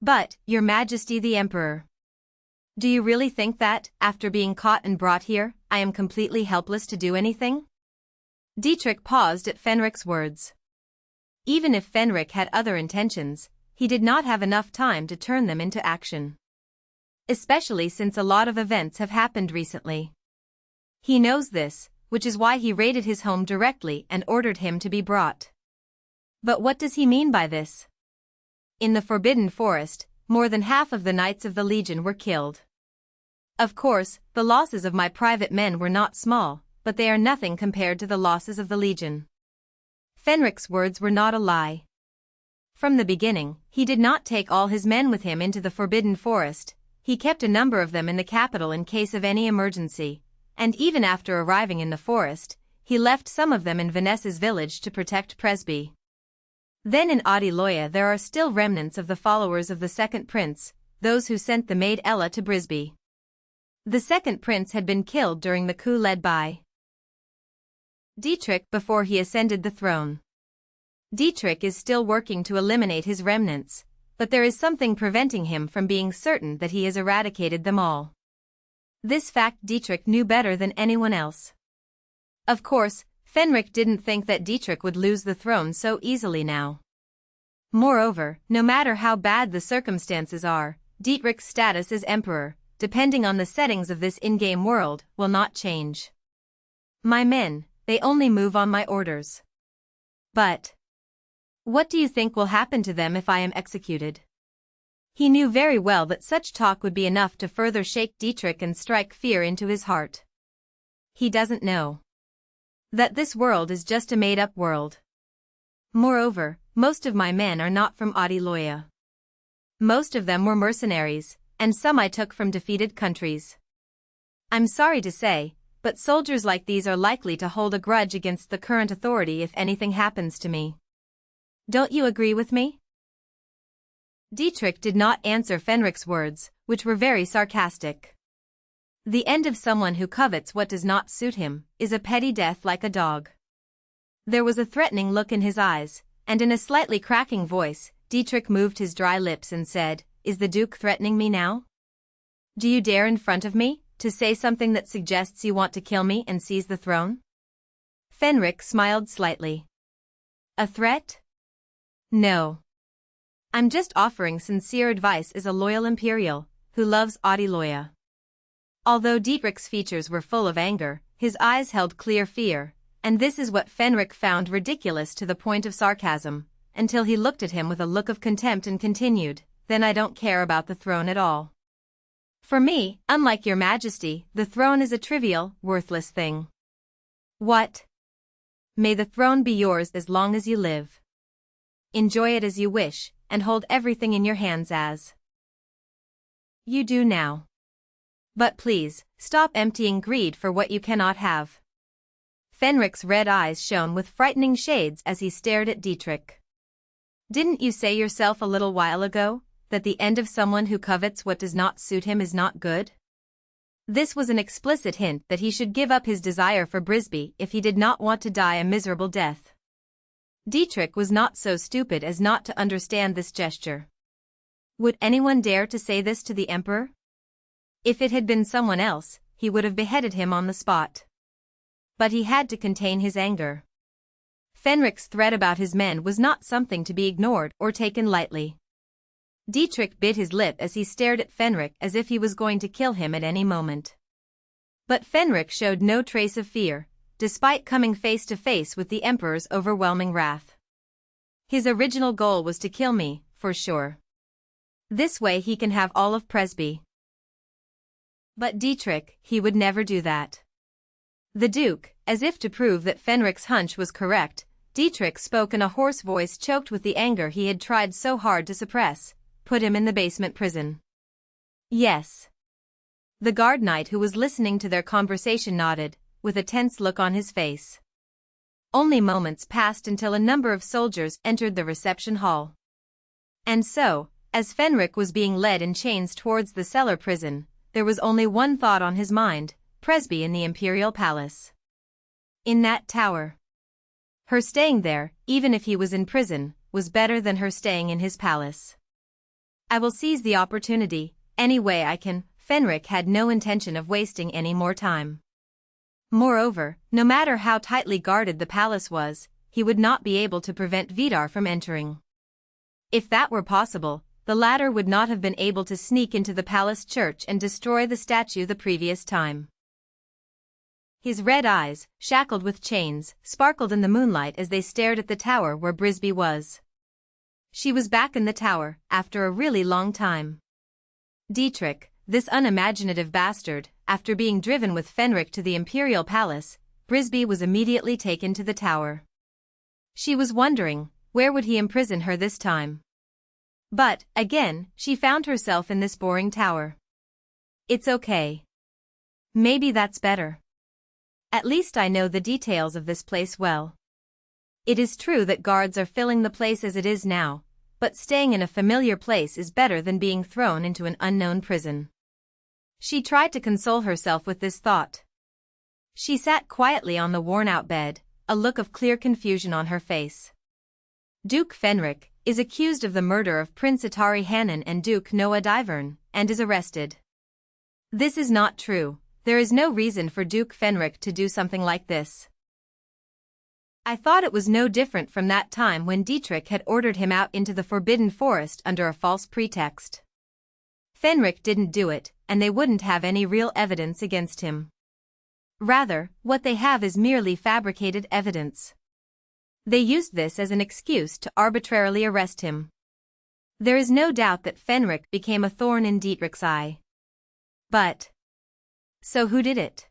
But, Your Majesty the Emperor. Do you really think that, after being caught and brought here, I am completely helpless to do anything? Dietrich paused at Fenric's words. Even if Fenric had other intentions, he did not have enough time to turn them into action. Especially since a lot of events have happened recently. He knows this, which is why he raided his home directly and ordered him to be brought. But what does he mean by this? In the Forbidden Forest, more than half of the knights of the Legion were killed. Of course, the losses of my private men were not small, but they are nothing compared to the losses of the Legion. Fenric's words were not a lie. From the beginning, he did not take all his men with him into the Forbidden Forest. He kept a number of them in the capital in case of any emergency, and even after arriving in the forest, he left some of them in Vanessa's village to protect Presepe. Then in Odiloya there are still remnants of the followers of the second prince, those who sent the maid Ella to Presepe. The second prince had been killed during the coup led by Dietrich before he ascended the throne. Dietrich is still working to eliminate his remnants, but there is something preventing him from being certain that he has eradicated them all. This fact Dietrich knew better than anyone else. Of course, Fenric didn't think that Dietrich would lose the throne so easily now. Moreover, no matter how bad the circumstances are, Dietrich's status as emperor, depending on the settings of this in-game world, will not change. My men, they only move on my orders. But what do you think will happen to them if I am executed? He knew very well that such talk would be enough to further shake Dietrich and strike fear into his heart. He doesn't know that this world is just a made-up world. Moreover, most of my men are not from Odiloya. Most of them were mercenaries, and some I took from defeated countries. I'm sorry to say, but soldiers like these are likely to hold a grudge against the current authority if anything happens to me. Don't you agree with me? Dietrich did not answer Fenric's words, which were very sarcastic. The end of someone who covets what does not suit him is a petty death like a dog. There was a threatening look in his eyes, and in a slightly cracking voice, Dietrich moved his dry lips and said, "Is the Duke threatening me now? Do you dare in front of me to say something that suggests you want to kill me and seize the throne?" Fenric smiled slightly. A threat? No. I'm just offering sincere advice as a loyal Imperial, who loves Odiloya. Although Dietrich's features were full of anger, his eyes held clear fear, and this is what Fenric found ridiculous to the point of sarcasm, until he looked at him with a look of contempt and continued, "Then I don't care about the throne at all. For me, unlike your Majesty, the throne is a trivial, worthless thing." What? May the throne be yours as long as you live. Enjoy it as you wish, and hold everything in your hands as you do now. But please, stop emptying greed for what you cannot have. Fenric's red eyes shone with frightening shades as he stared at Dietrich. Didn't you say yourself a little while ago that the end of someone who covets what does not suit him is not good? This was an explicit hint that he should give up his desire for Presepe if he did not want to die a miserable death. Dietrich was not so stupid as not to understand this gesture. Would anyone dare to say this to the Emperor? If it had been someone else, he would have beheaded him on the spot. But he had to contain his anger. Fenric's threat about his men was not something to be ignored or taken lightly. Dietrich bit his lip as he stared at Fenric as if he was going to kill him at any moment. But Fenric showed no trace of fear, despite coming face to face with the Emperor's overwhelming wrath. His original goal was to kill me, for sure. This way he can have all of Presepe. But Dietrich, he would never do that. The Duke, as if to prove that Fenric's hunch was correct, Dietrich spoke in a hoarse voice choked with the anger he had tried so hard to suppress, "Put him in the basement prison." Yes. The guard knight who was listening to their conversation nodded, with a tense look on his face. Only moments passed until a number of soldiers entered the reception hall. And so, as Fenric was being led in chains towards the cellar prison, there was only one thought on his mind: Presepe in the Imperial Palace. In that tower. Her staying there, even if he was in prison, was better than her staying in his palace. I will seize the opportunity, any way I can. Fenric had no intention of wasting any more time. Moreover, no matter how tightly guarded the palace was, he would not be able to prevent Vidar from entering. If that were possible, the latter would not have been able to sneak into the palace church and destroy the statue the previous time. His red eyes, shackled with chains, sparkled in the moonlight as they stared at the tower where Presepe was. She was back in the tower, after a really long time. Dietrich, this unimaginative bastard, after being driven with Fenric to the imperial palace, Presepe was immediately taken to the tower. She was wondering, where would he imprison her this time? But, again, she found herself in this boring tower. It's okay. Maybe that's better. At least I know the details of this place well. It is true that guards are filling the place as it is now, but staying in a familiar place is better than being thrown into an unknown prison. She tried to console herself with this thought. She sat quietly on the worn-out bed, a look of clear confusion on her face. Duke Fenric is accused of the murder of Prince Atari Hanan and Duke Noah Divern, and is arrested. This is not true. There is no reason for Duke Fenric to do something like this. I thought it was no different from that time when Dietrich had ordered him out into the Forbidden Forest under a false pretext. Fenric didn't do it, and they wouldn't have any real evidence against him. Rather, what they have is merely fabricated evidence. They used this as an excuse to arbitrarily arrest him. There is no doubt that Fenric became a thorn in Dietrich's eye. But so who did it?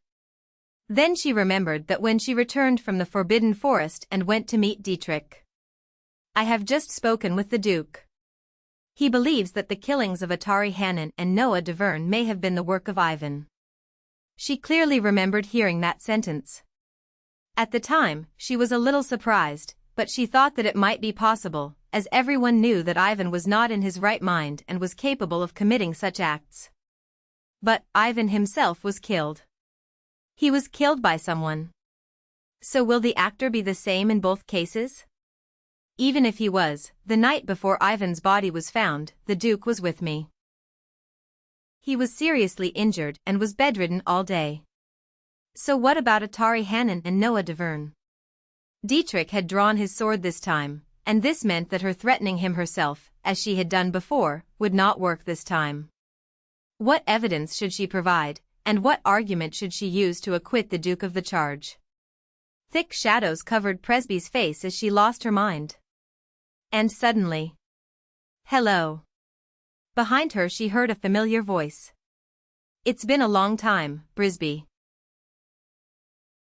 Then she remembered that when she returned from the Forbidden Forest and went to meet Dietrich. I have just spoken with the Duke. He believes that the killings of Atari Hanan and Noah Divern may have been the work of Ivan. She clearly remembered hearing that sentence. At the time, she was a little surprised, but she thought that it might be possible, as everyone knew that Ivan was not in his right mind and was capable of committing such acts. But Ivan himself was killed. He was killed by someone. So will the actor be the same in both cases? Even if he was, the night before Ivan's body was found, the Duke was with me. He was seriously injured and was bedridden all day. So what about Atari Hanan and Noah Divern? Dietrich had drawn his sword this time, and this meant that her threatening him herself, as she had done before, would not work this time. What evidence should she provide, and what argument should she use to acquit the Duke of the charge? Thick shadows covered Presepe's face as she lost her mind. And suddenly, hello. Behind her she heard a familiar voice. It's been a long time, Presepe.